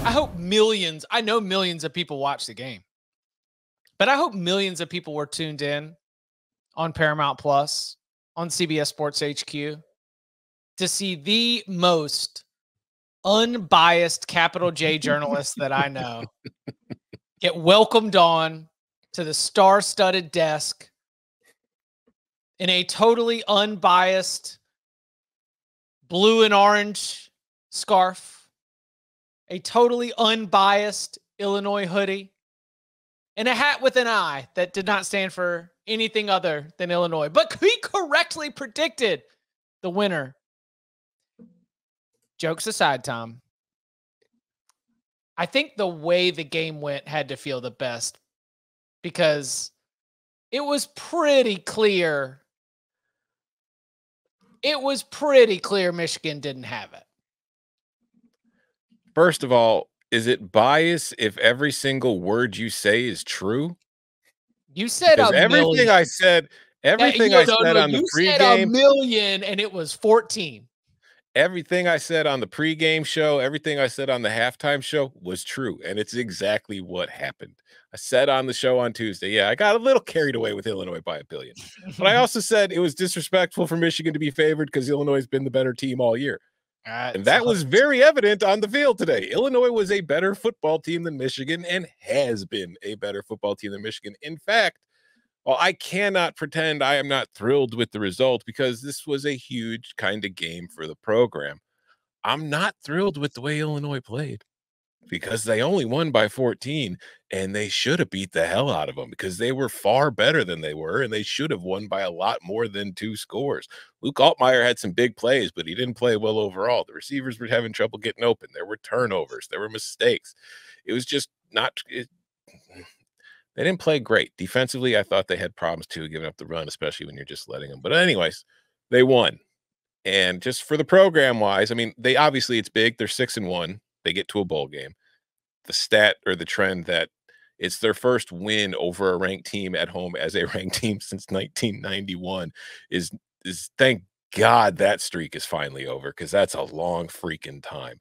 I hope millions, I know millions of people watch the game, but I hope millions of people were tuned in on Paramount Plus, on CBS Sports HQ to see the most unbiased capital J journalist that I know get welcomed on to the star-studded desk in a totally unbiased blue and orange scarf, a totally unbiased Illinois hoodie, and a hat with an eye that did not stand for anything other than Illinois. But he correctly predicted the winner. Jokes aside, Tom, I think the way the game went had to feel the best because it was pretty clear. It was pretty clear Michigan didn't have it. First of all, is it bias if every single word you say is true? You said a everything million. I said, everything I said on the pregame. You said a million and it was 14. Everything I said on the pregame show, everything I said on the halftime show was true, and it's exactly what happened. I said on the show on Tuesday, yeah, I got a little carried away with Illinois by a billion. But I also said it was disrespectful for Michigan to be favored because Illinois has been the better team all year. And that was very evident on the field today. Illinois was a better football team than Michigan and has been a better football team than Michigan. In fact, well, I cannot pretend I am not thrilled with the result because this was a huge kind of game for the program. I'm not thrilled with the way Illinois played because they only won by 14, and they should have beat the hell out of them because they were far better than they were, and they should have won by a lot more than 2 scores. Luke Altmaier had some big plays, but he didn't play well overall. The receivers were having trouble getting open. There were turnovers. There were mistakes. It was just not they didn't play great. Defensively, I thought they had problems too, giving up the run, especially when you're just letting them. But anyways, they won. And just for the program wise, I mean, they obviously it's big. They're 6-1. They get to a bowl game. The stat or the trend that it's their first win over a ranked team at home as a ranked team since 1991 is thank God that streak is finally over because that's a long freaking time.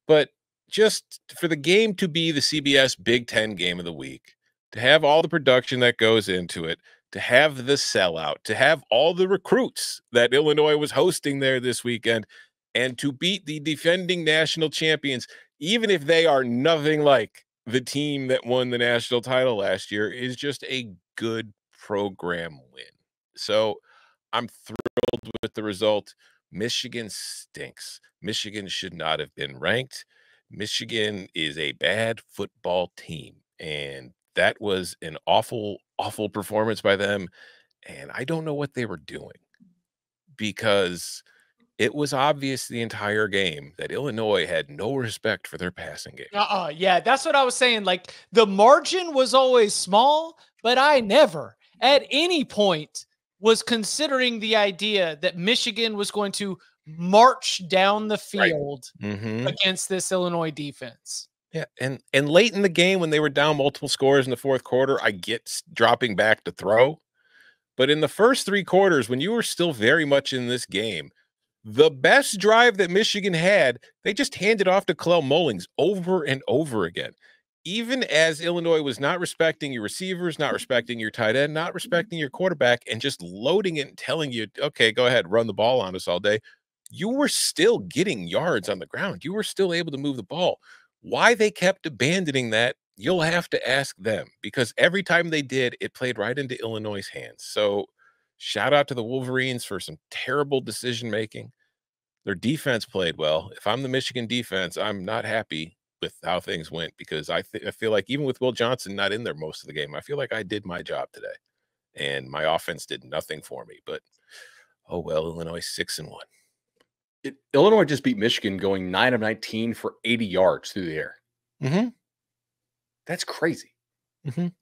But just for the game to be the CBS Big Ten game of the week, to have all the production that goes into it, to have the sellout, to have all the recruits that Illinois was hosting there this weekend, and to beat the defending national champions, even if they are nothing like the team that won the national title last year, is just a good program win. So I'm thrilled with the result. Michigan stinks. Michigan should not have been ranked. Michigan is a bad football team, and that was an awful, awful performance by them, and I don't know what they were doing because it was obvious the entire game that Illinois had no respect for their passing game. Yeah, that's what I was saying. Like, the margin was always small, but I never at any point was considering the idea that Michigan was going to march down the field against this Illinois defense. Yeah, and late in the game when they were down multiple scores in the fourth quarter, I get dropping back to throw. But in the first 3 quarters, when you were still very much in this game, the best drive that Michigan had, they just handed off to Kalel Mullings over and over again. Even as Illinois was not respecting your receivers, not respecting your tight end, not respecting your quarterback, and just loading it and telling you, okay, go ahead, run the ball on us all day, you were still getting yards on the ground. You were still able to move the ball. Why they kept abandoning that, you'll have to ask them because every time they did, it played right into Illinois' hands. So shout out to the Wolverines for some terrible decision making. Their defense played well. If I'm the Michigan defense, I'm not happy with how things went because I feel like even with Will Johnson not in there most of the game, I feel like I did my job today, and my offense did nothing for me. But oh well, Illinois 6-1. Illinois just beat Michigan going 9 of 19 for 80 yards through the air. That's crazy.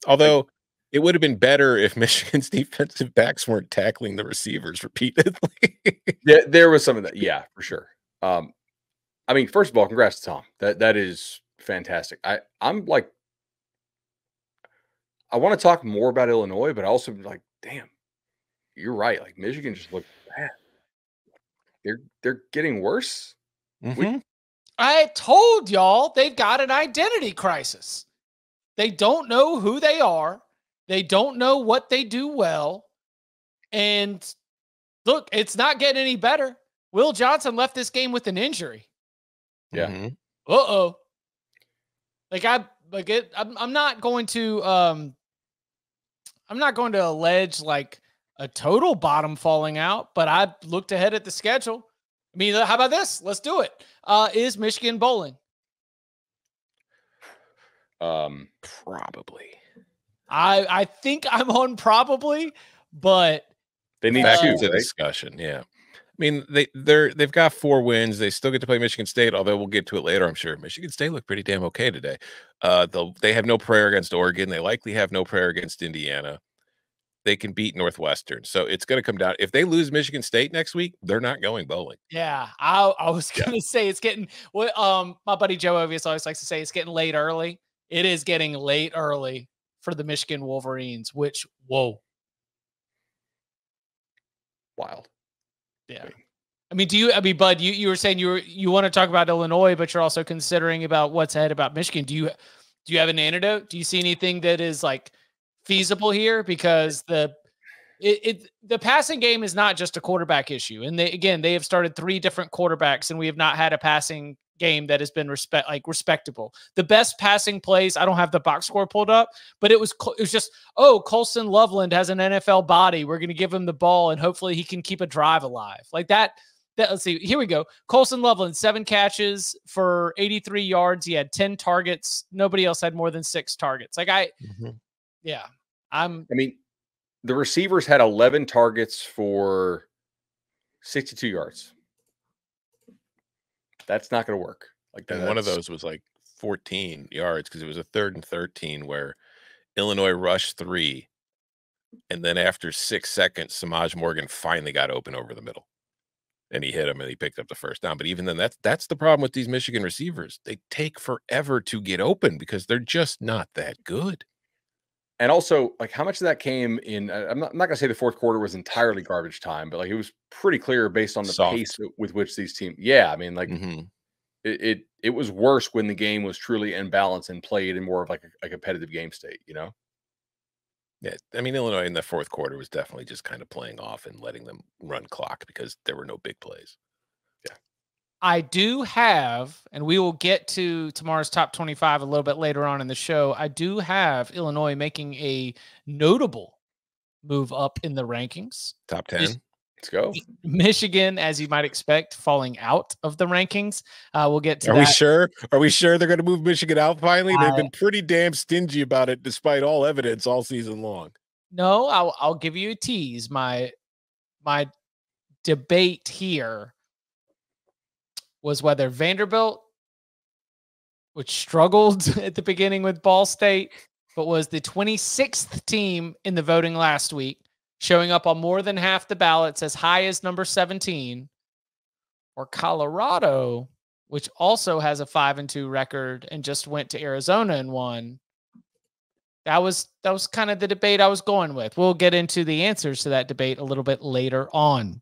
Although it would have been better if Michigan's defensive backs weren't tackling the receivers repeatedly. Yeah, there was some of that. Yeah, for sure. I mean, first of all, congrats to Tom. That is fantastic. I'm like, I want to talk more about Illinois, but I also like, damn, you're right. Like Michigan just looked bad. They're getting worse. I told y'all they've got an identity crisis. They don't know who they are. They don't know what they do well. And look, it's not getting any better. Will Johnson left this game with an injury. Yeah. Mm-hmm. Uh-oh. I'm not going to allege like a total bottom falling out, but I looked ahead at the schedule. I mean, how about this? Let's do it. Is Michigan bowling? Probably. I think I'm on probably, but they need back to, into right? discussion. Yeah. I mean, they've got 4 wins. They still get to play Michigan State, although we'll get to it later, I'm sure. Michigan State looked pretty damn okay today. They have no prayer against Oregon. They likely have no prayer against Indiana. They can beat Northwestern. So it's going to come down. If they lose Michigan State next week, they're not going bowling. Yeah, I was going to say it's getting my buddy Joe Ovius always likes to say it's getting late early. It is getting late early for the Michigan Wolverines, which whoa. Wild. Yeah. I mean, Bud, you were saying you want to talk about Illinois, but you're also considering about what's ahead about Michigan. Do you have an antidote? Do you see anything that is like feasible here? Because the passing game is not just a quarterback issue. And they have started 3 different quarterbacks, and we have not had a passing game that has been respectable. The best passing plays, I don't have the box score pulled up, but it was just, Colson Loveland has an NFL body. We're going to give him the ball and hopefully he can keep a drive alive. Like that. Let's see. Here we go. Colson Loveland, 7 catches for 83 yards. He had 10 targets. Nobody else had more than 6 targets. Yeah. I mean, the receivers had 11 targets for 62 yards. That's not going to work. And one of those was like 14 yards because it was a 3rd and 13 where Illinois rushed 3. And then after 6 seconds, Samaj Morgan finally got open over the middle. And he hit him and he picked up the first down. But even then, that's the problem with these Michigan receivers. They take forever to get open because they're just not that good. And also, like, how much of that came in? I'm not going to say the fourth quarter was entirely garbage time, but like it was pretty clear based on the pace with which these teams. Yeah, I mean, like it was worse when the game was truly in balance and played in more of like a competitive game state. Yeah, I mean, Illinois in the fourth quarter was definitely just kind of playing off and letting them run clock because there were no big plays. Yeah. I do have, and we will get to tomorrow's top 25 a little bit later on in the show. I do have Illinois making a notable move up in the rankings. Top 10. Let's go. Michigan, as you might expect, falling out of the rankings. We'll get to that. Are we sure they're going to move Michigan out finally? They've been pretty damn stingy about it despite all evidence all season long. No, I'll give you a tease. My debate here was whether Vanderbilt, which struggled at the beginning with Ball State, but was the 26th team in the voting last week, showing up on more than half the ballots as high as number 17, or Colorado, which also has a 5-2 record and just went to Arizona and won. That was kind of the debate I was going with. We'll get into the answers to that debate a little bit later on.